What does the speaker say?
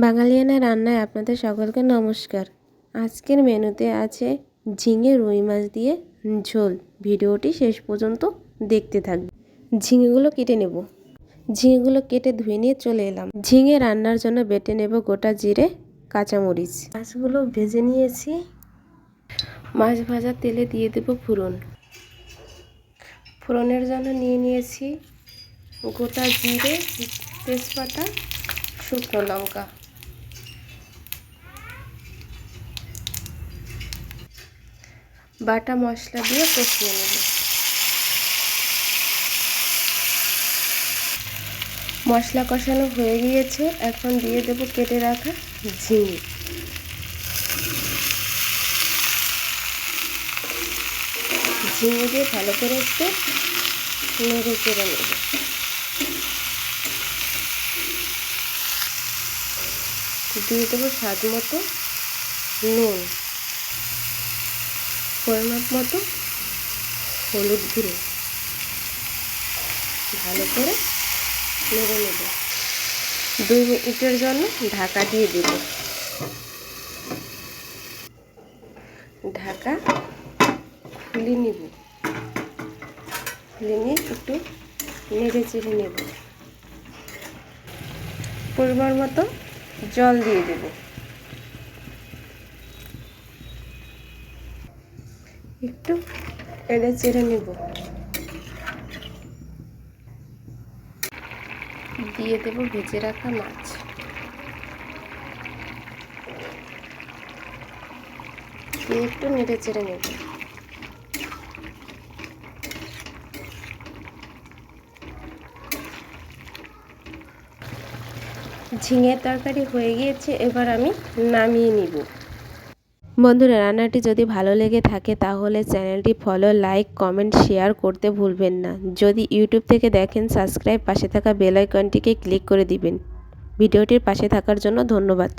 বাঙালিয়ানা রান্নায় আপনাদের সকলকে নমস্কার। আজকের মেনুতে আছে ঝিঙে রুই মাছ দিয়ে ঝোল। ভিডিওটি শেষ পর্যন্ত দেখতে থাকবে। ঝিঙেগুলো কেটে নেব। ঝিঙেগুলো কেটে ধুয়ে নিয়ে চলে এলাম। ঝিঙে রান্নার জন্য বেটে নেব গোটা জিরে, কাঁচামরিচ। মাছগুলো ভেজে নিয়েছি। মাছ ভাজা তেলে দিয়ে দেব ফোড়ন। ফোড়নের জন্য নিয়ে নিয়েছি গোটা জিরে, তেজপাতা, শুকনো লঙ্কা। বাটা মশলা দিয়ে কষিয়ে নেব। মশলা কষানো হয়ে গিয়েছে, এখন দিয়ে দেব কেটে রাখা ঝিঙে। ঝিঙে দিয়ে ভালো করে একটু নেড়ে চেড়ে নেব। দিয়ে দেবো স্বাদ মতো নুন, পরিমাপ মতো হলুদ গুঁড়ো। ভালো করে নেড়ে নেব। 2 মিনিটের জন্য ঢাকা দিয়ে দেব। ঢাকা খুলে নেব। খুলে নিয়ে একটু নেড়ে চেড়ে নেব। পরিমাণ মতো জল দিয়ে দেব। একটু নেড়ে চেড়ে নেব। দিয়ে দেব ভেজে রাখা মাছ। দিয়ে একটু নেড়ে চেড়ে নেব। ঝিঙের তরকারি হয়ে গিয়েছে, এবার আমি নামিয়ে নিব। বন্ধুরা, রান্নাটি যদি ভালো লেগে থাকে তাহলে চ্যানেলটি ফলো, লাইক, কমেন্ট, শেয়ার করতে ভুলবেন না। যদি ইউটিউব থেকে দেখেন, সাবস্ক্রাইব, পাশে থাকা বেল আইকনটিকে ক্লিক করে দিবেন। ভিডিওটির পাশে থাকার জন্য ধন্যবাদ।